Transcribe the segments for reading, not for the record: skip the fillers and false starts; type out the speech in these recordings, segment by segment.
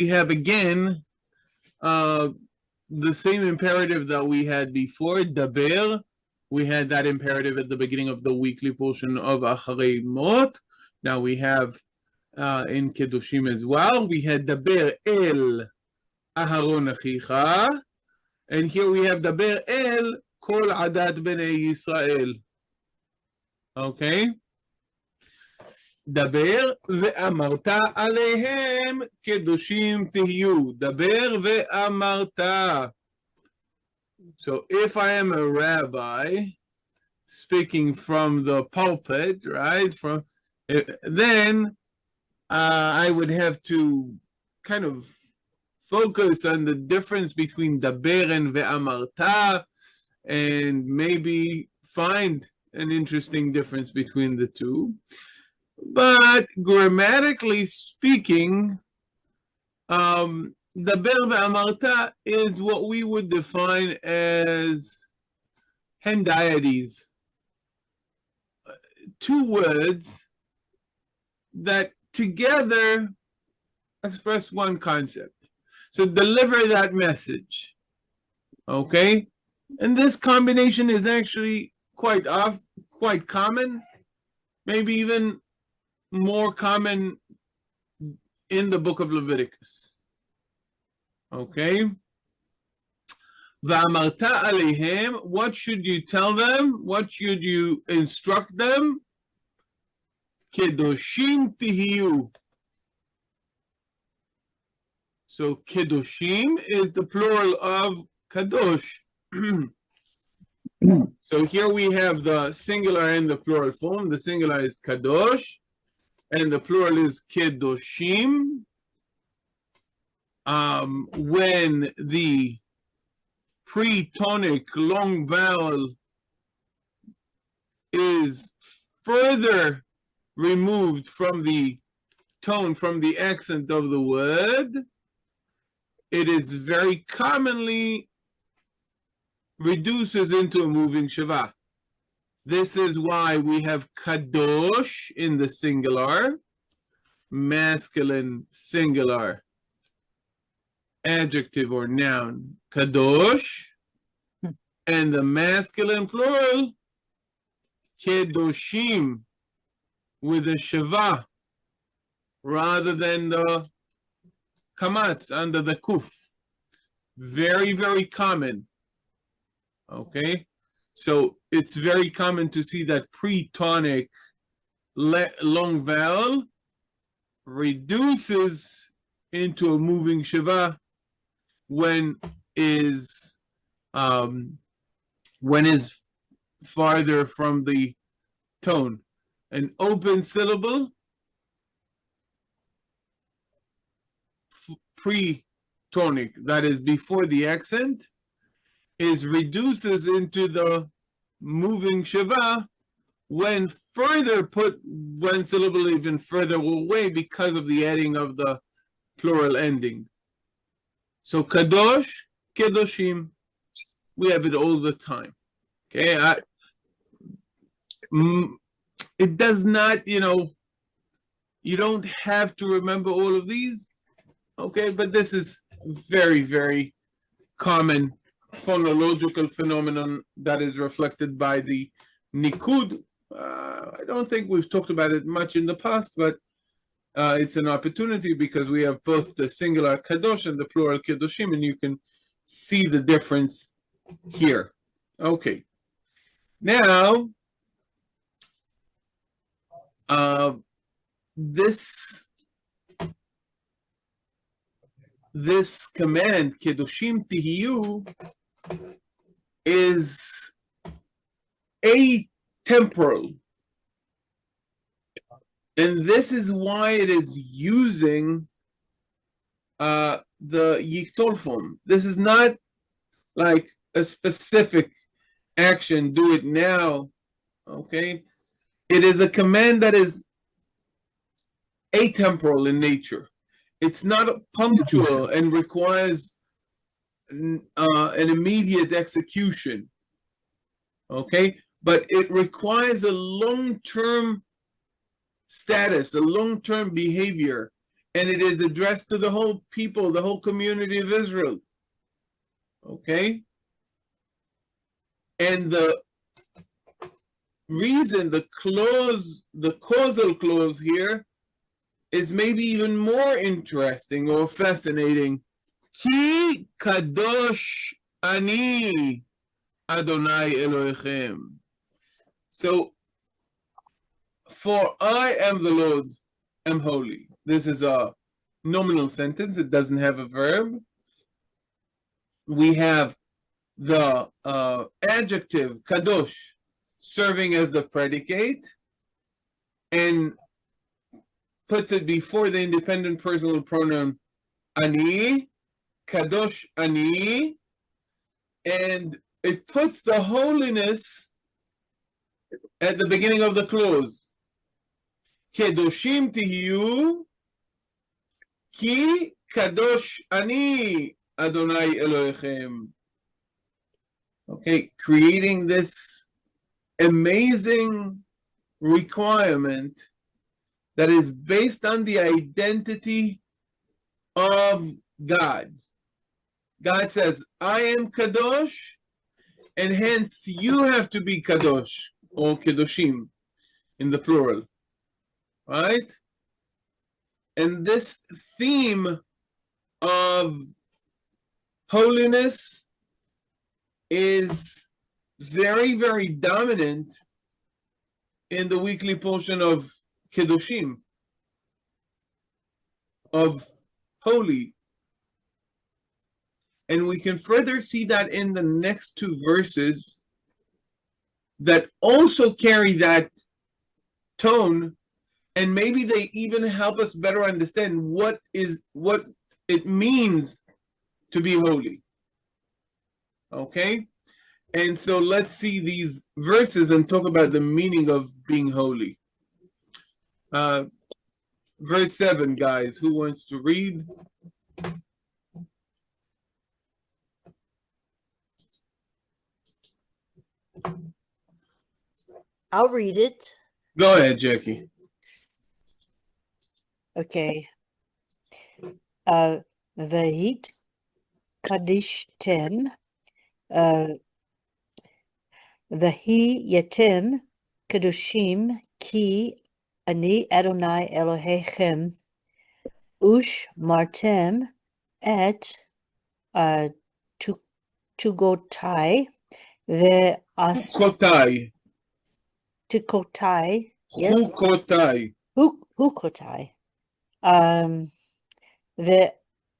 we have again the same imperative that we had before, daber. We had that imperative at the beginning of the weekly portion of Acharei Mot. Now we have in Kedoshim as well. We had daber el Aharon achicha, and here we have daber el kol adat bnei Yisrael. Okay. דבר ואמרת עליהם קדושים תהיו. דבר ואמרת. So if I am a rabbi speaking from the pulpit, right, then I would have to kind of focus on the difference between daber and ve'amarta, and maybe find an interesting difference between the two. But grammatically speaking, daber ve'amarta is what we would define as hendiades. Two words that together express one concept. So deliver that message. Okay? And this combination is actually quite common, maybe even more common in the book of Leviticus. Okay? Va'amarta alehem, what should you tell them? What should you instruct them? Kedoshim Tihyu. So Kedoshim is the plural of Kadosh. So here we have the singular and the plural form. The singular is Kadosh, and the plural is Kedoshim. When the pre-tonic long vowel is further removed from the tone, from the accent of the word, it is very commonly reduces into a moving shava. This is why we have Kadosh in the singular, masculine singular, adjective or noun, Kadosh, and the masculine plural, Kedoshim, with a shava, rather than the kamatz under the kuf. Very, very common. Okay, so it's very common to see that pre-tonic long vowel reduces into a moving shava when is farther from the tone. An open syllable pre-tonic, that is before the accent, reduces into the moving shava when further put one syllable even further away because of the adding of the plural ending. So Kadosh, Kedoshim, we have it all the time. Okay, it does not, you don't have to remember all of these. Okay, but this is very, very common phonological phenomenon that is reflected by the nikud. I don't think we've talked about it much in the past, but it's an opportunity because we have both the singular kadosh and the plural kedoshim, and you can see the difference here. Okay. Now, this command, Kedoshim Tihyu, is atemporal. And this is why it is using the yiktol form. This is not like a specific action, do it now, okay? It is a command that is atemporal in nature. It's not punctual and requires an immediate execution, okay? But it requires a long-term status, a long-term behavior. and it is addressed to the whole people, the whole community of Israel. Okay? And the reason, the causal clause here is maybe even more interesting or fascinating. Ki Kadosh ani Adonai Elohechem. So, for I am the Lord, am holy. This is a nominal sentence. It doesn't have a verb. We have the adjective Kadosh serving as the predicate and puts it before the independent personal pronoun ani, Kadosh ani, and it puts the holiness at the beginning of the clause. Kedoshim Tihyu, ki Kadosh ani Adonai Elohechem. Okay, creating this amazing requirement that is based on the identity of God. God says, I am Kadosh, and hence you have to be Kadosh, or Kedoshim, in the plural. Right? And this theme of holiness is very, very dominant in the weekly portion of Kedoshim, of holy. And we can further see that in the next two verses that also carry that tone, and maybe they even help us better understand what it means to be holy. Okay? And so let's see these verses and talk about the meaning of being holy. Verse 7, guys, who wants to read? I'll read it. Go ahead, Jackie. Okay. Hitqaddishtem. Yetem Kedoshim ki ani Adonai Elohechem ush martem et tugotai Hukotai. Tukotai. Yes. Hukotai.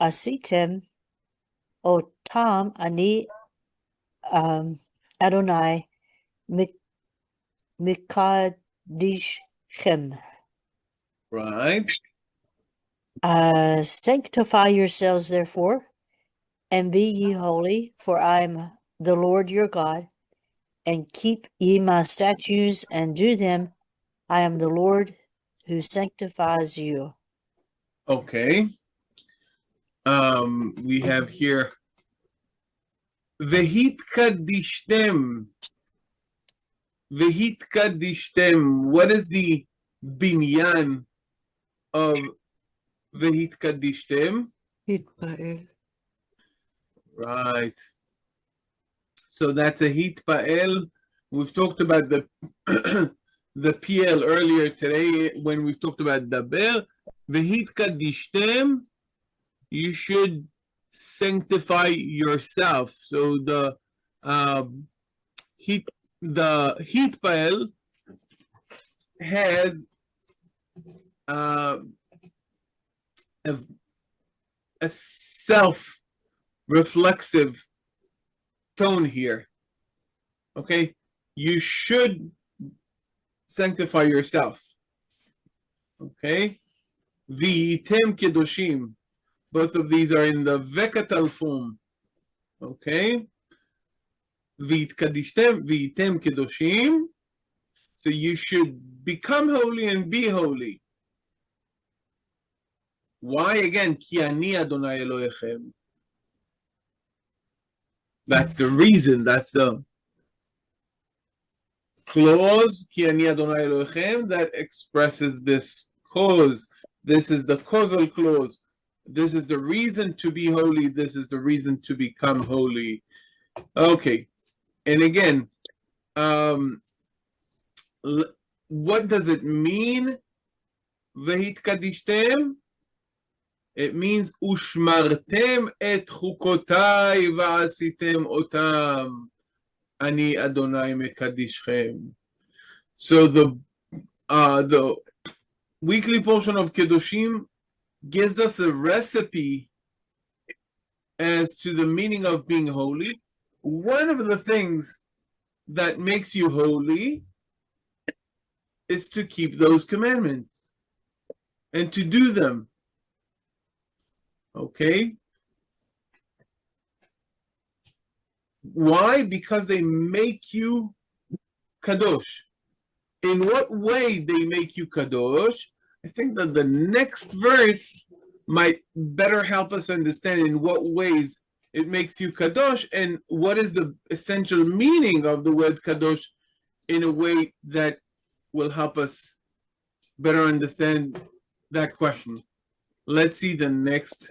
Asitem otam ani Adonai Q.ד.ש. Right. Sanctify yourselves, therefore, and be ye holy, for I am the Lord your God, and keep ye my statutes and do them. I am the Lord who sanctifies you. Okay. We have here Hitqaddishtem. Hitqaddishtem. What is the binyan of Hitqaddishtem? Hitpael. Right. So that's a Hitpael. We've talked about the the PL earlier today when we've talked about Daber. Hitqaddishtem, you should sanctify yourself. So the Hitpael has a self-reflexive tone here. Okay, you should sanctify yourself. Okay, V'yitem Kedoshim. Both of these are in the vekatal form. Okay, Hitqaddishtem, V'yitem Kedoshim. So you should become holy and be holy. Why again? Ki ani Adonai Elohechem. That's the reason. That's the clause, Ki ani Adonai Elohechem, that expresses this cause. This is the causal clause. This is the reason to be holy. This is the reason to become holy. Okay. And again, what does it mean? Hitqaddishtem? It means ushmartem et chukotai va'asitem otam. Ani Adonai mekadishchem. So the weekly portion of Kedoshim gives us a recipe as to the meaning of being holy. One of the things that makes you holy is to keep those commandments and to do them. Okay? Why? Because they make you Kadosh. In what way they make you Kadosh? I think that the next verse might better help us understand in what ways it makes you Kadosh and what is the essential meaning of the word Kadosh in a way that will help us better understand that question. Let's see the next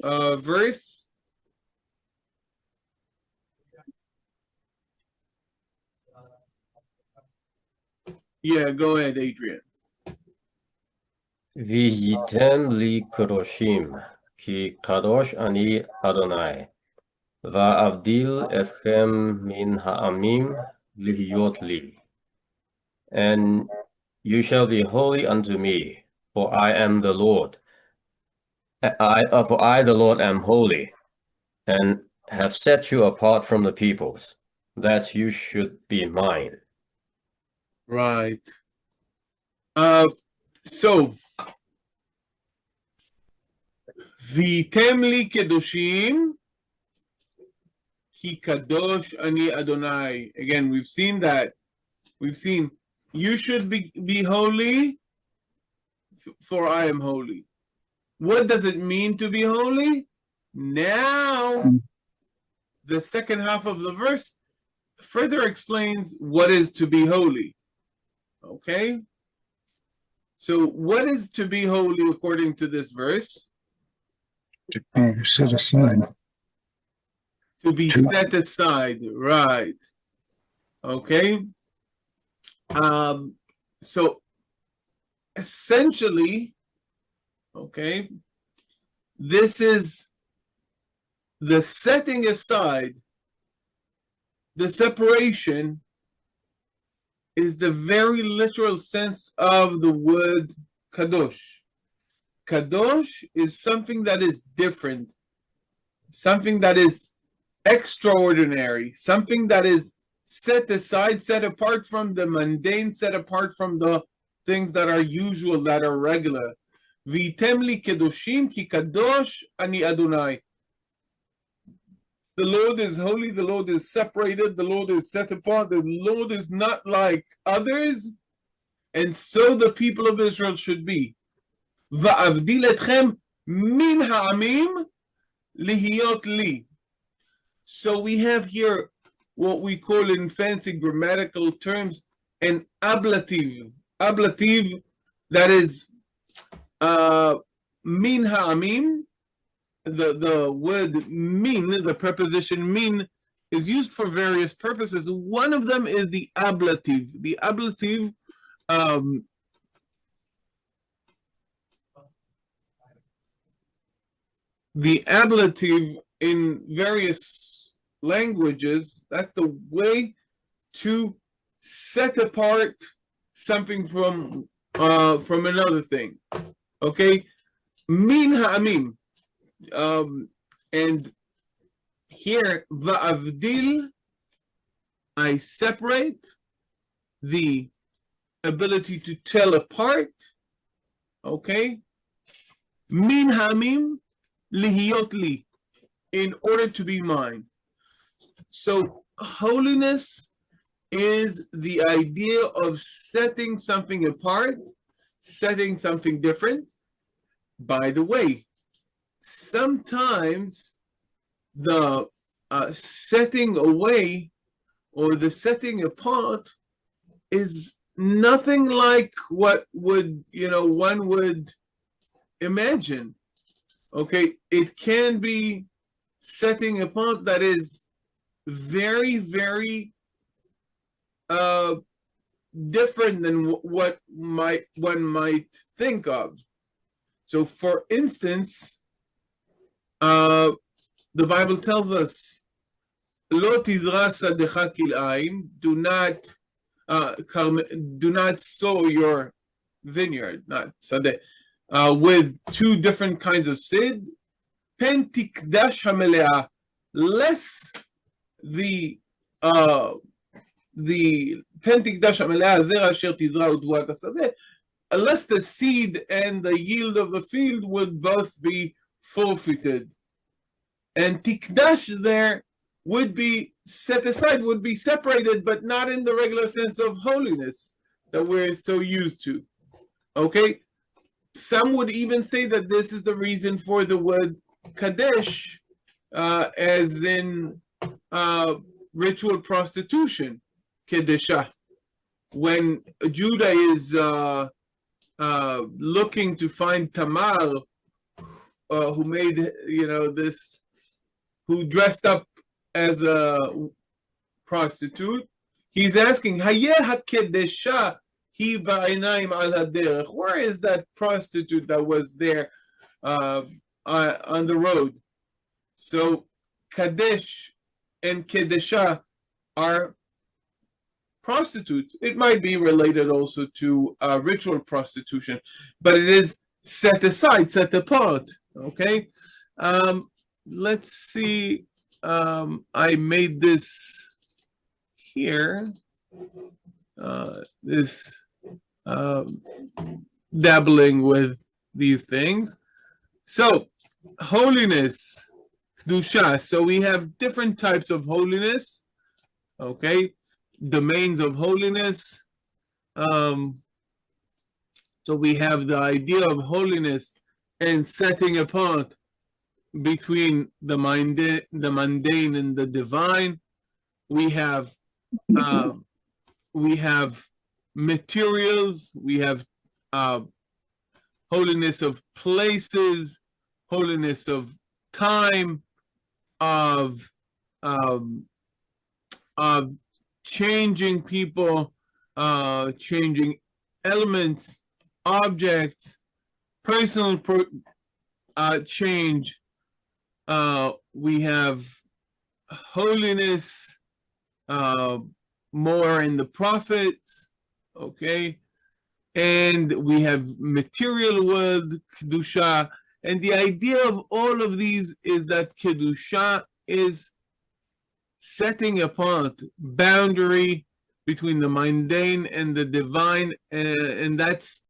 verse. Yeah, go ahead, Adrian. V'yitem li Kedoshim, ki Kadosh ani Adonai, va'avdil etchem min ha'amim lihiyot li. And you shall be holy unto me, for I am the Lord. For I, the Lord, am holy, and have set you apart from the peoples, that you should be mine. Right. So, V'item li Kedoshim, ki Kadosh ani Adonai. Again, we've seen that. We've seen you should be holy, for I am holy. What does it mean to be holy? Now, the second half of the verse further explains what is to be holy. Okay? So, what is to be holy according to this verse? To set aside. To be set aside, right. Okay? So, essentially, okay, this is the setting aside, the separation is the very literal sense of the word Kadosh. Kadosh is something that is different, something that is extraordinary, something that is set aside, set apart from the mundane, set apart from the things that are usual, that are regular. V'item li Kedoshim ki Kadosh ani Adonai. The Lord is holy, the Lord is separated, the Lord is set apart, the Lord is not like others, and so the people of Israel should be. Va'avdil etchem min ha'amim lihiyot li. So we have here what we call in fancy grammatical terms an ablative. Ablative, that is min ha'amim. The word min, the preposition min, is used for various purposes. One of them is the ablative. The ablative in various languages, that's the way to set apart something from another thing. Okay? Min ha'amim. And here, va'avdil, I separate, the ability to tell apart, okay? Min ha'amim lihiyot li, in order to be mine. So holiness is the idea of setting something apart, setting something different. By the way, sometimes the setting away or the setting apart is nothing like what would, one would imagine, okay, it can be setting apart that is very, very different than what one might think of. So, for instance, the Bible tells us, "Lo tizra sadecha kil'ayim," do not sow your vineyard, not sadeh, with two different kinds of seed. Pen tikdash hamelea, lest the pen tikdash hamelea zera asher tizra utvuat hasadeh, unless the seed and the yield of the field would both be forfeited. And tikdash there would be set aside, would be separated, but not in the regular sense of holiness that we're so used to. Okay? Some would even say that this is the reason for the word Kadosh, as in ritual prostitution, ק.ד.ש. When Judah is looking to find Tamar, who made, this, who dressed up as a prostitute, he's asking, Hayeh ha-ק.ד.ש hi ba'inayim al haderech. Where is that prostitute that was there on the road? So Kadesh and ק.ד.ש are prostitutes. It might be related also to ritual prostitution, but it is set aside, set apart. Okay, let's see. I made this here. This dabbling with these things. So, holiness, Kedusha. So we have different types of holiness. Okay, domains of holiness. So we have the idea of holiness and setting apart between the mundane and the divine. We have materials. We have holiness of places, holiness of time, of changing people, changing elements, objects, personal change. We have holiness more in the prophets, okay? And we have material world, Kedusha. And the idea of all of these is that Kedusha is setting apart boundary between the mundane and the divine, and that's